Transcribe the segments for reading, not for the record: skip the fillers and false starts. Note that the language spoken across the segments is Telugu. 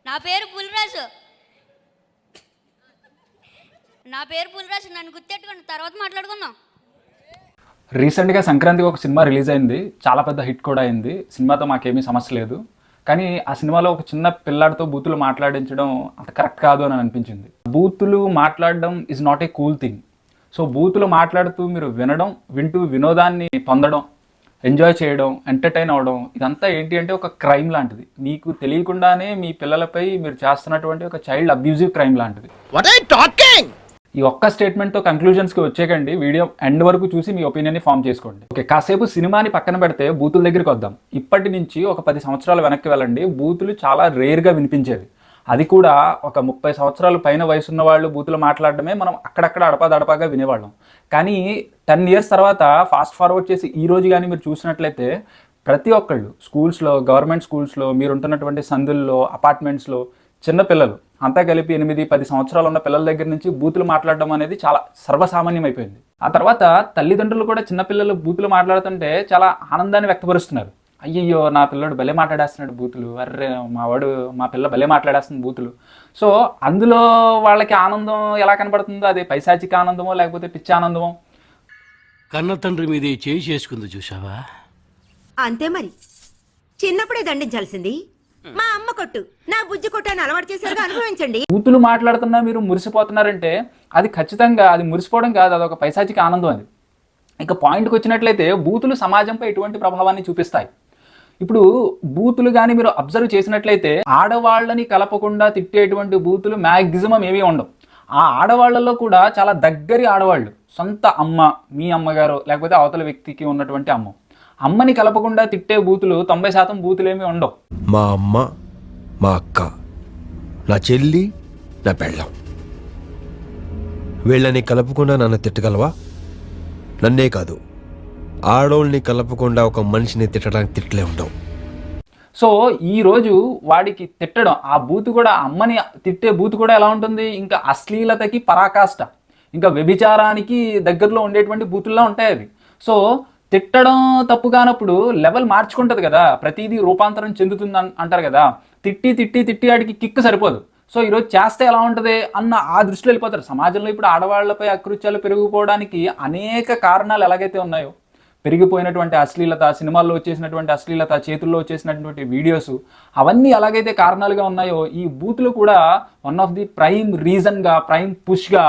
నా పేరు పులిరాజు. నన్ను గుర్తెట్టుకోండి, తర్వాత మాట్లాడుకుందాం. రీసెంట్గా సంక్రాంతికి ఒక సినిమా రిలీజ్ అయింది. చాలా పెద్ద హిట్ కూడా అయింది. సినిమాతో మాకేమీ సమస్య లేదు. కానీ ఆ సినిమాలో ఒక చిన్న పిల్లాడితో బూతులు మాట్లాడించడం అంత కరెక్ట్ కాదు అని అనిపించింది. బూతులు మాట్లాడడం is not a cool thing. So బూతులు మాట్లాడుతూ మీరు వింటూ వినోదాన్ని పొందడం, ఎంజాయ్ చేయడం, ఎంటర్టైన్ అవ్వడం, ఇదంతా ఏంటి అంటే ఒక క్రైమ్ లాంటిది. మీకు తెలియకుండానే మీ పిల్లలపై మీరు చేస్తున్నటువంటి ఒక చైల్డ్ అబ్యూజివ్ క్రైమ్ లాంటిది. ఈ ఒక్క స్టేట్మెంట్తో కంక్లూజన్స్కి వచ్చేకండి. వీడియో ఎండ్ వరకు చూసి మీ ఒపీనియన్ని ఫామ్ చేసుకోండి. ఓకే, కాసేపు సినిమాని పక్కన పెడితే బూతుల దగ్గరికి వద్దాం. ఇప్పటి నుంచి ఒక 10 సంవత్సరాలు వెనక్కి వెళ్ళండి. బూతులు చాలా రేర్గా వినిపించేవి. అది కూడా ఒక 30 సంవత్సరాల పైన వయసున్న వాళ్ళు బూతులు మాట్లాడడమే మనం అక్కడక్కడ అడపాదడపాగా వినేవాళ్ళం. కానీ 10 years తర్వాత ఫాస్ట్ ఫార్వర్డ్ చేసి ఈ రోజు కానీ మీరు చూసినట్లయితే ప్రతి ఒక్కళ్ళు స్కూల్స్లో, గవర్నమెంట్ స్కూల్స్లో, మీరు ఉంటున్నటువంటి సందుల్లో, అపార్ట్మెంట్స్లో చిన్నపిల్లలు అంతా కలిపి 8-10 సంవత్సరాలు ఉన్న పిల్లల దగ్గర నుంచి బూతులు మాట్లాడడం అనేది చాలా సర్వసామాన్యం అయిపోయింది. ఆ తర్వాత తల్లిదండ్రులు కూడా చిన్నపిల్లలు బూతులు మాట్లాడుతుంటే చాలా ఆనందాన్ని వ్యక్తపరుస్తున్నారు. అయ్యయ్యో, నా పిల్లడు భలే మాట్లాడేస్తున్నాడు బూతులు, అర్రే మా పిల్ల భలే మాట్లాడేస్తుంది బూతులు. సో అందులో వాళ్ళకి ఆనందం ఎలా కనబడుతుందో, అది పైశాచిక ఆనందమో లేకపోతే పిచ్చి ఆనందమో. కన్న తండ్రి మీద చేయి చేసుకుంది చూసావా? అంతే మరి. చిన్నప్పుడే దండించాల్సింది. మా అమ్మ కొట్టు, నా బుజ్జి కొట్టు అని అలవాటు చేశారుగా, అనుభవించండి. బూతులు మాట్లాడుతున్నా మీరు మురిసిపోతున్నారంటే అది ఖచ్చితంగా అది మురిసిపోవడం కాదు, అదొక పైశాచిక ఆనందం అది. ఇక పాయింట్కి వచ్చినట్లయితే బూతులు సమాజంపై ఎటువంటి ప్రభావాన్ని చూపిస్తాయి. ఇప్పుడు బూతులు కానీ మీరు అబ్జర్వ్ చేసినట్లయితే ఆడవాళ్ళని కలపకుండా తిట్టేటువంటి బూతులు మ్యాక్సిమం ఏమీ ఉండవు. ఆ ఆడవాళ్లలో కూడా చాలా దగ్గరి ఆడవాళ్ళు, సొంత అమ్మ, మీ అమ్మగారు, లేకపోతే అవతల వ్యక్తికి ఉన్నటువంటి అమ్మని కలపకుండా తిట్టే బూతులు 90% బూతులేమీ ఉండవు. మా అమ్మ, మా అక్క, నా చెల్లి, నా పెళ్ళం, వీళ్ళని కలపకుండా నన్ను తిట్టగలవా? నన్నే కాదు, ఆడోళ్ళని కలపకుండా ఒక మనిషిని తిట్టడానికి తిట్టలే ఉండవు. సో ఈరోజు వాడికి తిట్టడం, ఆ బూతు కూడా, అమ్మని తిట్టే బూతు కూడా ఎలా ఉంటుంది, ఇంకా అశ్లీలతకి పరాకాష్ట, ఇంకా వ్యభిచారానికి దగ్గరలో ఉండేటువంటి బూతుల్లో ఉంటాయి అవి. సో తిట్టడం తప్పు కానప్పుడు లెవెల్ మార్చుకుంటుంది కదా, ప్రతిదీ రూపాంతరం చెందుతుంది అంటారు కదా. తిట్టి వాడికి కిక్ సరిపోదు. సో ఈరోజు చేస్తే ఎలా ఉంటుంది అన్న ఆ దృష్టిలో వెళ్ళిపోతారు. సమాజంలో ఇప్పుడు ఆడవాళ్లపై అకృత్యాలు పెరిగిపోవడానికి అనేక కారణాలు ఎలాగైతే ఉన్నాయో, పెరిగిపోయినటువంటి అశ్లీలత, సినిమాల్లో వచ్చేసినటువంటి అశ్లీలత, చేతుల్లో వచ్చేసినటువంటి వీడియోస్, అవన్నీ ఎలాగైతే కారణాలుగా ఉన్నాయో, ఈ బూతులు కూడా వన్ ఆఫ్ ది ప్రైమ్ రీజన్గా, ప్రైమ్ పుష్గా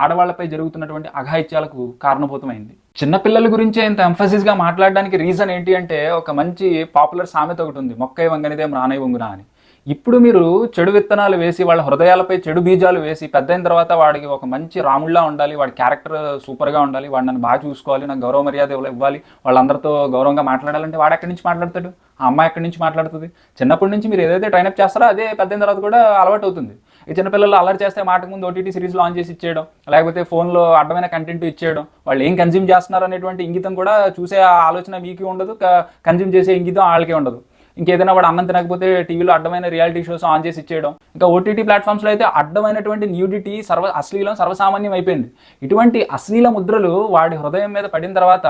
ఆడవాళ్లపై జరుగుతున్నటువంటి అఘాయిత్యాలకు కారణభూతమైంది. చిన్నపిల్లల గురించే ఇంత ఎంఫసిస్గా మాట్లాడడానికి రీజన్ ఏంటి అంటే, ఒక మంచి పాపులర్ సామెత ఒకటి ఉంది, మొక్కై వంగనిదేం రానై వంగునా అని. ఇప్పుడు మీరు చెడు విత్తనాలు వేసి వాళ్ళ హృదయాలపై చెడు బీజాలు వేసి పెద్దయిన తర్వాత వాడికి ఒక మంచి రాముళ్ళ ఉండాలి, వాడి క్యారెక్టర్ సూపర్గా ఉండాలి, వాడు నన్ను బాగా చూసుకోవాలి, నాకు గౌరవ మర్యాద ఇవ్వాలి, వాళ్ళందరితో గౌరవంగా మాట్లాడాలంటే వాడు ఎక్కడి నుంచి మాట్లాడతాడు, ఆ అమ్మాయి ఎక్కడి నుంచి మాట్లాడుతుంది? చిన్నప్పటి నుంచి మీరు ఏదైతే ట్రైనప్ చేస్తారో అదే పెద్దయిన తర్వాత కూడా అలవాటు అవుతుంది. ఈ చిన్నపిల్లలు అలర్ట్ చేస్తే మాటకు ముందు ఓటీటీ సిరీస్లో ఆన్ చేసి ఇచ్చేయడం, లేకపోతే ఫోన్లో అడ్డమైన కంటెంట్ ఇచ్చేయడం, వాళ్ళు ఏం కన్జ్యూమ్ చేస్తున్నారు అనేటువంటి ఇంగితం కూడా చూసే ఆలోచన మీకు ఉండదు, కన్జ్యూమ్ చేసే ఇంగితం వాళ్ళకే ఉండదు. ఇంకేదైనా వాడు అన్నం తినకపోతే టీవీలో అడ్డమైన రియాలిటీ షోస్ ఆన్ చేసి ఇచ్చేయడం. ఇంకా ఓటీటీ ప్లాట్ఫామ్స్లో అయితే అడ్డమైనటువంటి న్యూడిటీ, అశ్లీలం సర్వసామాన్యం అయిపోయింది. ఇటువంటి అశ్లీల ముద్రలు వాడి హృదయం మీద పడిన తర్వాత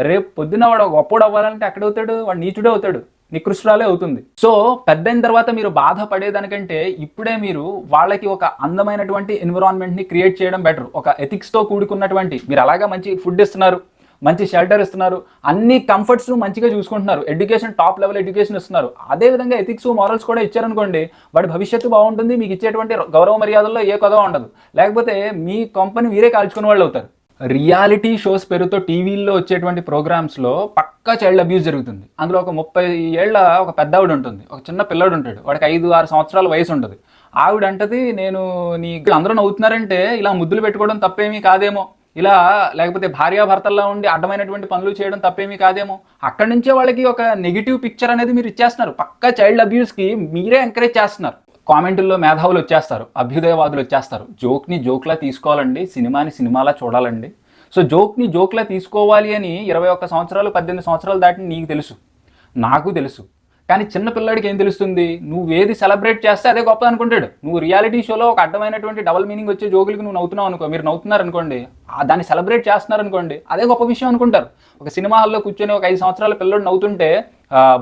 రేపు పొద్దున్న వాడు గొప్పోడు అవ్వాలంటే ఎక్కడవుతాడు? వాడు నీచుడే అవుతాడు, నికృష్టురాలే అవుతుంది. సో పెద్దయిన తర్వాత మీరు బాధపడేదానికంటే ఇప్పుడే మీరు వాళ్ళకి ఒక అందమైనటువంటి ఎన్విరాన్మెంట్ని క్రియేట్ చేయడం బెటర్. ఒక ఎథిక్స్తో కూడుకున్నటువంటి, మీరు అలాగా మంచి ఫుడ్ ఇస్తున్నారు, మంచి షెల్టర్ ఇస్తున్నారు, అన్ని కంఫర్ట్స్ మంచిగా చూసుకుంటున్నారు, ఎడ్యుకేషన్ టాప్ లెవెల్ ఎడ్యుకేషన్ ఇస్తున్నారు, అదేవిధంగా ఎథిక్స్, మారల్స్ కూడా ఇచ్చారనుకోండి, వాడి భవిష్యత్తు బాగుంటుంది, మీకు ఇచ్చేటువంటి గౌరవ మర్యాదల్లో ఏ కొదవ ఉండదు. లేకపోతే మీ కంపెనీ మీరే కాల్చుకునే వాళ్ళు అవుతారు. రియాలిటీ షోస్ పేరుతో టీవీల్లో వచ్చేటువంటి ప్రోగ్రామ్స్లో పక్కా చైల్డ్ అబ్యూస్ జరుగుతుంది. అందులో ఒక 30 ఏళ్ల ఒక పెద్ద ఆవిడ ఉంటుంది, ఒక చిన్న పిల్లాడు ఉంటాడు, వాడికి 5-6 సంవత్సరాల వయసు ఉంటుంది. ఆవిడ అంటది, నేను అందరూ నవ్వుతున్నారంటే ఇలా ముద్దులు పెట్టుకోవడం తప్పేమీ కాదేమో, ఇలా లేకపోతే భార్యాభర్తల్లో ఉండి అడ్డమైనటువంటి పనులు చేయడం తప్పేమీ కాదేమో. అక్కడి నుంచే వాళ్ళకి ఒక నెగిటివ్ పిక్చర్ అనేది మీరు ఇచ్చేస్తున్నారు. పక్కా చైల్డ్ అబ్యూస్కి మీరే ఎంకరేజ్ చేస్తున్నారు. కామెంటుల్లో మేధావులు వచ్చేస్తారు, అభ్యుదయవాదులు వచ్చేస్తారు. జోక్ని జోక్లా తీసుకోవాలండి, సినిమాని సినిమాలా చూడాలండి. సో జోక్ని జోక్లా తీసుకోవాలి అని 21 సంవత్సరాలు 18 సంవత్సరాలు దాటి నీకు తెలుసు, నాకు తెలుసు. కానీ చిన్న పిల్లాడికి ఏం తెలుస్తుంది? నువ్వేది సెలబ్రేట్ చేస్తే అదే గొప్ప అనుకుంటాడు. నువ్వు రియాలిటీ షోలో ఒక అడ్డమైనటువంటి డబుల్ మీనింగ్ వచ్చే జోకులకి నువ్వు నవ్వుతున్నావు అనుకో, మీరు నవ్వుతున్నారు అనుకోండి, దాన్ని సెలబ్రేట్ చేస్తున్నారు అనుకోండి, అదే గొప్ప విషయం అనుకుంటారు. ఒక సినిమా హాల్లో కూర్చొని ఒక 5 సంవత్సరాల పిల్లడు నవ్వుతుంటే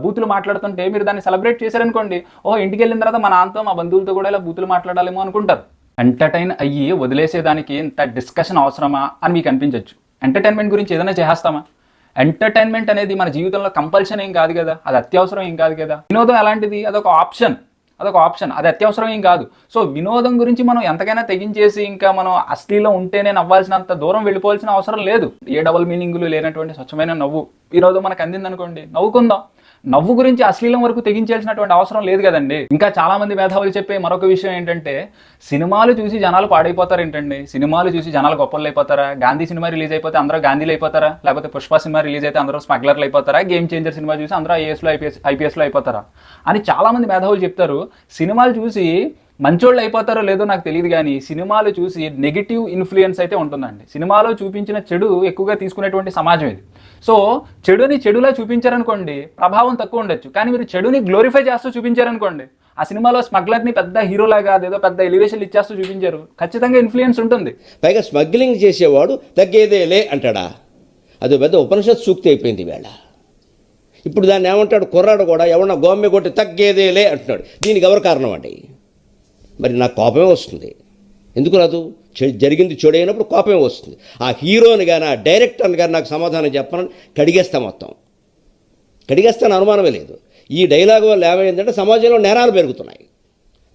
బూతులు మాట్లాడుతుంటే మీరు దాన్ని సెలబ్రేట్ చేశారనుకోండి, ఓహో ఇంటికి వెళ్ళిన తర్వాత మా నాన్నతో మా బంధువులతో కూడా ఇలా బూతులు మాట్లాడాలేమో అనుకుంటారు. ఎంటర్టైన్ అయ్యి వదిలేసేదానికి ఇంత డిస్కషన్ అవసరమా అని మీకు అనిపించవచ్చు. ఎంటర్టైన్మెంట్ గురించి ఏదైనా చేస్తామా? ఎంటర్టైన్మెంట్ అనేది మన జీవితంలో కంపల్షన్ ఏం కాదు కదా, అది అత్యవసరం ఏం కాదు కదా. వినోదం ఎలాంటిది? అదొక ఆప్షన్, అది అత్యవసరం ఏం కాదు. సో వినోదం గురించి మనం ఎంతకైనా తెగించేసి ఇంకా మనం అశ్లీలం ఉంటేనే నవ్వాల్సినంత దూరం వెళ్ళిపోవాల్సిన అవసరం లేదు. ఏ డబుల్ మీనింగులు లేనటువంటి స్వచ్ఛమైన నవ్వు ఈరోజు మనకు అందింది అనుకోండి, నవ్వుకుందాం. నవ్వు గురించి అశ్లీలం వరకు తెగించాల్సినటువంటి అవసరం లేదు కదండి. ఇంకా చాలా మంది మేధావులు చెప్పే మరొక విషయం ఏంటంటే, సినిమాలు చూసి జనాలు పాడైపోతారు ఏంటండి? సినిమాలు చూసి జనాలు గొప్పలు అయిపోతారా? గాంధీ సినిమా రిలీజ్ అయిపోతే అందరూ గాంధీలు అయిపోతారా? లేకపోతే పుష్ప సినిమా రిలీజ్ అయితే అందరూ స్మగ్లర్లు అయిపోతారా? గేమ్ చేంజర్ సినిమా చూసి అందరూ ఐపీఎస్లో అయిపోతారా అని చాలా మంది మేధావులు చెప్తారు. సినిమాలు చూసి మంచోళ్ళు అయిపోతారో లేదో నాకు తెలియదు, కానీ సినిమాలు చూసి నెగిటివ్ ఇన్ఫ్లుయెన్స్ అయితే ఉంటుందండి. సినిమాలో చూపించిన చెడు ఎక్కువగా తీసుకునేటువంటి సమాజం ఇది. సో చెడుని చెడులా చూపించారనుకోండి, ప్రభావం తక్కువ ఉండొచ్చు. కానీ మీరు చెడుని గ్లోరిఫై చేస్తూ చూపించారనుకోండి, ఆ సినిమాలో స్మగ్లర్ని పెద్ద హీరోలాగా అదేదో పెద్ద ఎలివేషన్లు ఇచ్చేస్తూ చూపించారు, ఖచ్చితంగా ఇన్ఫ్లుయెన్స్ ఉంటుంది. పైగా స్మగ్లింగ్ చేసేవాడు తగ్గేదేలే అంటాడా? అది పెద్ద ఉపనిషత్ సూక్తి అయిపోయింది వేళ. ఇప్పుడు దాన్ని ఏమంటాడు కుర్రాడు కూడా, ఎవరన్నా గోమ్మె కొట్టి తగ్గేదేలే అంటున్నాడు. దీనికి ఎవరు కారణం అండి? మరి నాకు కోపమే వస్తుంది. ఎందుకు రాదు? జరిగింది చెడైనప్పుడు కోపమే వస్తుంది. ఆ హీరోని కానీ ఆ డైరెక్టర్ని కానీ నాకు సమాధానం చెప్పాలని కడిగేస్తాను, అనుమానమే లేదు. ఈ డైలాగ్ వల్ల ఏమైందంటే సమాజంలో నేరాలు పెరుగుతున్నాయి.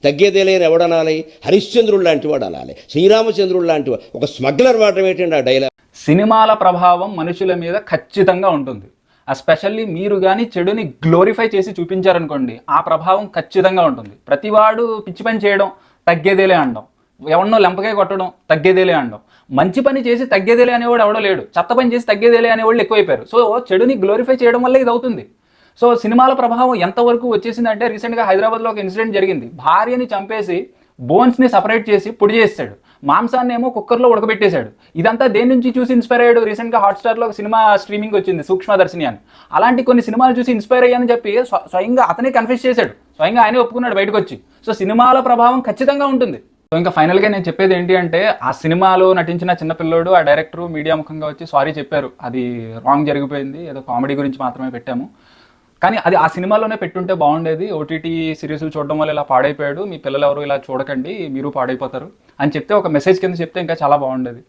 తగ్గేదేలేని ఎవడనాలి? హరిశ్చంద్రుడు లాంటి వాడు అనాలి, శ్రీరామచంద్రుడు లాంటి వాడు. ఒక స్మగ్లర్ వాడడం ఏంటంటే ఆ డైలాగ్. సినిమాల ప్రభావం మనుషుల మీద ఖచ్చితంగా ఉంటుంది. ఎస్పెషల్లీ మీరు కానీ చెడుని గ్లోరిఫై చేసి చూపించారనుకోండి, ఆ ప్రభావం ఖచ్చితంగా ఉంటుంది. ప్రతివాడు పిచ్చి పని చేయడం తగ్గేదేలే అనడం, ఎవరినో లెంపకాయ కొట్టడం తగ్గేదేలే అనడం, మంచి పని చేసి తగ్గేదేలే అనేవాడు ఎవడో లేడు, చెత్త పని చేసి తగ్గేదేలే అనేవాళ్ళు ఎక్కువైపోయారు. సో చెడుని గ్లోరిఫై చేయడం వల్ల ఇది అవుతుంది. సో సినిమాల ప్రభావం ఎంతవరకు వచ్చేసిందంటే, రీసెంట్గా హైదరాబాద్లో ఒక ఇన్సిడెంట్ జరిగింది. భార్యని చంపేసి బోన్స్ని సపరేట్ చేసి పొడి చేస్తాడు, మాంసాన్ని ఏమో కుక్కర్లో ఉడకబెట్టేశాడు. ఇదంతా దేని నుంచి చూసి ఇన్స్పైర్ అయ్యాడు? రీసెంట్గా హాట్స్టార్లో ఒక సినిమా స్ట్రీమింగ్ వచ్చింది, సూక్ష్మదర్శిని అని. అలాంటి కొన్ని సినిమాలు చూసి ఇన్స్పైర్ అయ్యానని చెప్పి స్వయంగా అతనే కన్ఫెస్ చేశాడు, స్వయంగా ఆయనే ఒప్పుకున్నాడు బయటకు వచ్చి. సో సినిమాల ప్రభావం ఖచ్చితంగా ఉంటుంది. సో ఇంకా ఫైనల్గా నేను చెప్పేది ఏంటి అంటే, ఆ సినిమాలో నటించిన చిన్నపిల్లోడు, ఆ డైరెక్టరు మీడియా ముఖంగా వచ్చి సారీ చెప్పారు, అది రాంగ్ జరిగిపోయింది, ఏదో కామెడీ గురించి మాత్రమే పెట్టాము, కానీ అది ఆ సినిమాలోనే పెట్టుంటే బాగుండేది. ఓటీటీ సిరీస్లు చూడడం వల్ల ఇలా పాడైపోయాడు, మీ పిల్లలు ఎవరు ఇలా చూడకండి, మీరు పాడైపోతారు అని చెప్తే, ఒక మెసేజ్ కింద చెప్తే ఇంకా చాలా బాగుండేది.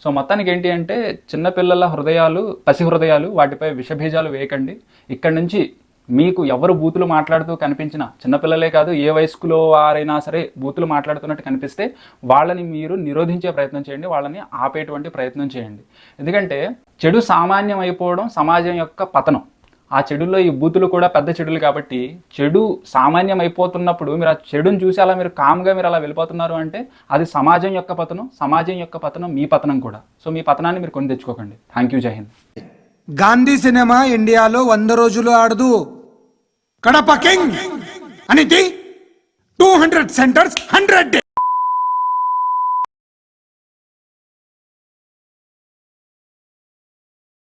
సో మొత్తానికి ఏంటి అంటే, చిన్నపిల్లల హృదయాలు, పసి హృదయాలు, వాటిపై విషబీజాలు వేయకండి. ఇక్కడి నుంచి మీకు ఎవరు బూతులు మాట్లాడుతూ కనిపించినా, చిన్నపిల్లలే కాదు ఏ వయస్కులో వారైనా సరే బూతులు మాట్లాడుతున్నట్టు కనిపిస్తే వాళ్ళని మీరు నిరోధించే ప్రయత్నం చేయండి, వాళ్ళని ఆపేటువంటి ప్రయత్నం చేయండి. ఎందుకంటే చెడు సామాన్యం అయిపోవడం సమాజం యొక్క పతనం. ఆ చెడుల్లో ఈ బూతులు కూడా పెద్ద చెడులు కాబట్టి, చెడు సామాన్యం అయిపోతున్నప్పుడు మీరు ఆ చెడుని చూసి అలా మీరు కామ్గా మీరు అలా వెళ్ళిపోతున్నారు అంటే, అది సమాజం యొక్క పతనం, సమాజం యొక్క పతనం మీ పతనం కూడా. సో మీ పతనాన్ని మీరు కొని తెచ్చుకోకండి. థ్యాంక్ యూ, జై హింద్. గాంధీ సినిమా ఇండియాలో 100 రోజులు ఆడదు. కడప కింగ్ అనేది 200 సెంటర్స్ 100 days.